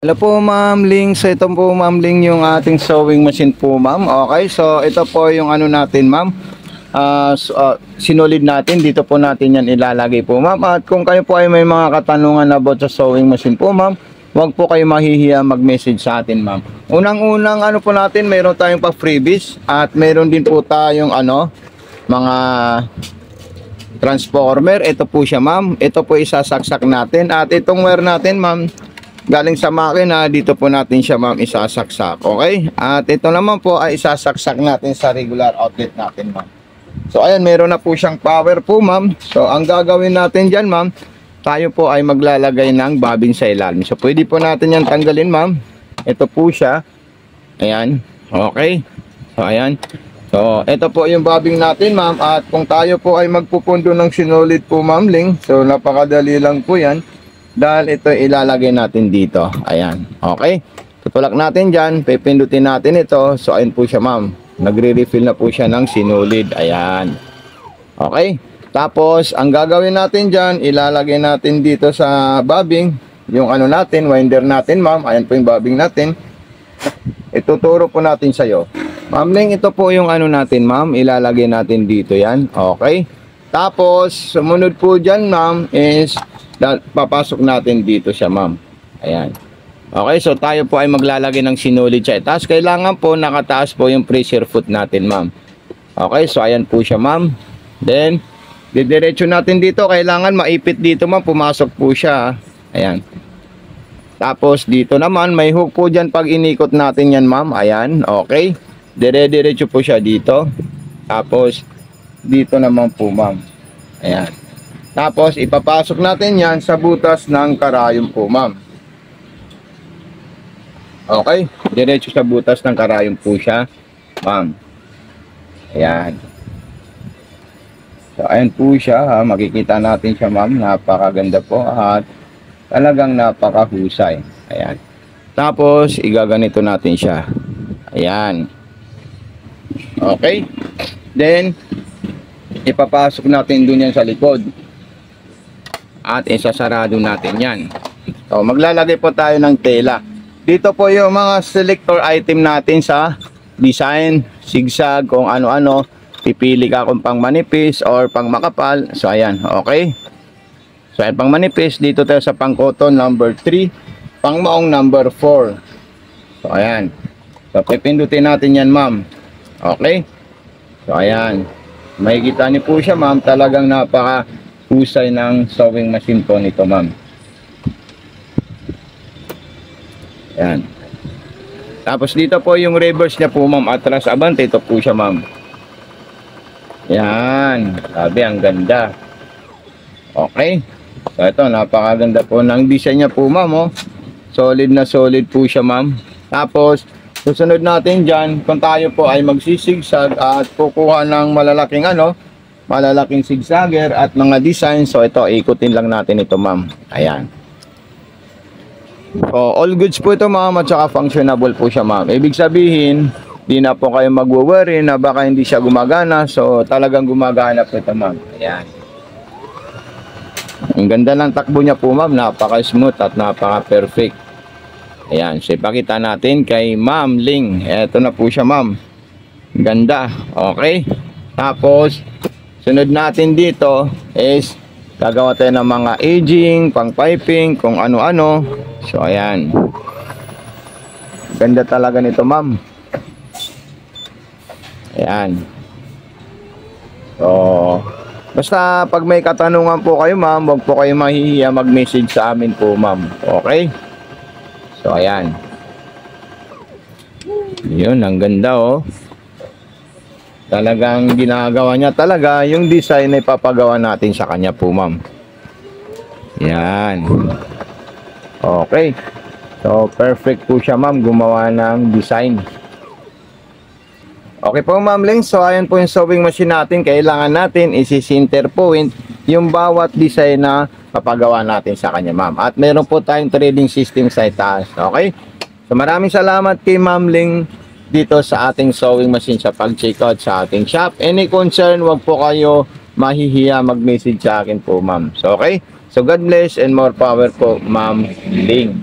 Hello po Ma'am Ling. So ito po Ma'am Ling yung ating sewing machine po Ma'am. Okay, so ito po yung ano natin Ma'am. Sinulid natin. Dito po natin yan ilalagay po Ma'am. At kung kayo po ay may mga katanungan about sa sewing machine po Ma'am, huwag po kayo mahihiya mag-message sa atin Ma'am. Unang-unang ano po natin, mayroon tayong pa freebies. At mayroon din po tayong mga transformer. Ito po siya Ma'am. Ito po isasaksak natin. At itong wire natin Ma'am, galing sa makina, dito po natin siya Ma'am isasaksak. Okay? At ito naman po ay isasaksak natin sa regular outlet natin Ma'am. So ayan, meron na po siyang power po Ma'am. So ang gagawin natin dyan Ma'am, tayo po ay maglalagay ng bobbin sa ilalim. So pwede po natin yan tanggalin Ma'am. Ito po siya. Ayan. Okay? So ayan. So ito po yung bobbin natin Ma'am. At kung tayo po ay magpupundo ng sinulid po Ma'am Ling, so napakadali lang po yan. Dahil ito ilalagay natin dito. Ayan. Okay. Tutulak natin dyan. Pipindutin natin ito. So ayun po siya Ma'am. Nagre-refill na po siya ng sinulid. Ayan. Okay. Tapos ang gagawin natin dyan, ilalagay natin dito sa bobbing yung ano natin, winder natin Ma'am. Ayan po yung bobbing natin. Ituturo po natin sa'yo. Ma'am Ling, ito po yung ano natin Ma'am. Ilalagay natin dito yan. Okay. Tapos sumunod po dyan Ma'am is papasok natin dito siya Ma'am. Ayan. Okay, so tayo po ay maglalagay ng sinulid sa itaas. Kailangan po nakataas po yung pressure foot natin Ma'am. Okay, so ayan po siya Ma'am. Then didiretso natin dito. Kailangan maipit dito Ma'am. Pumasok po siya. Ayan. Tapos dito naman may hook po dyan pag inikot natin yan Ma'am. Ayan, okay. Dire-diretso po siya dito. Tapos dito naman po Ma'am. Ayan. Tapos ipapasok natin yan sa butas ng karayom po Ma'am. Okay, diretso sa butas ng karayom po siya Ma'am. Ayan. So ayan po siya ha. Makikita natin siya Ma'am. Napakaganda po at talagang napakahusay. Ayan. Tapos igaganito natin siya. Ayan. Okay. Then ipapasok natin dun yan sa likod. At isasarado natin yan. So maglalagay po tayo ng tela. Dito po yung mga selector item natin sa design, zigzag, kung ano-ano. Pipili ka kung pang manipis or pang makapal. So ayan, okay. So ayan, pang manipis. Dito tayo sa pang cotton number 3. Pang maong number 4. So ayan. So pipindutin natin yan Ma'am. Okay. So ayan. Makikita niyo po siya Ma'am. Talagang napaka husay ng sewing machine po nito Ma'am. Yan. Tapos dito po yung reverse niya po Ma'am. Atras abante. Ito po siya Ma'am. Yan. Sabi ang ganda. Okay. So ito napakaganda po ng design niya po Ma'am. Oh. Solid na solid po siya Ma'am. Tapos susunod natin dyan, kung tayo po ay magsisigsag at kukuha ng malalaking zigzagger at mga design. So ito, ikutin lang natin ito Ma'am. Ayan. So all goods po ito Ma'am at saka functionable po siya Ma'am. Ibig sabihin, di na po kayo mag-worry na baka hindi siya gumagana. So talagang gumagana po ito Ma'am. Ayan. Ang ganda ng takbo niya po Ma'am. Napaka-smooth at napaka-perfect. Ayan. So ipakita natin kay Ma'am Ling. Ito na po siya Ma'am. Ganda. Okay. Tapos sunod natin dito is gagawa tayo ng mga aging, pang piping, kung ano-ano. So ayan. Ganda talaga nito Ma'am. Ayan. So basta pag may katanungan po kayo Ma'am, huwag po kayo mahihiya mag-message sa amin po Ma'am. Okay? So ayan. Yun, ang ganda oh. Talagang ginagawa niya talaga yung design na ipapagawa natin sa kanya po Ma'am. Yan. Okay. So perfect po siya Ma'am gumawa ng design. Okay po Ma'am Ling. So ayan po yung sewing machine natin. Kailangan natin isi-center point yung bawat design na papagawa natin sa kanya Ma'am. At meron po tayong threading system sa itaas. Okay. So maraming salamat kay Ma'am Ling dito sa ating sewing machine sa pag-check out sa ating shop. Any concern, wag po kayo mahihiya mag-message sa akin po Ma'am. So okay. So God bless and more power po Ma'am Ling.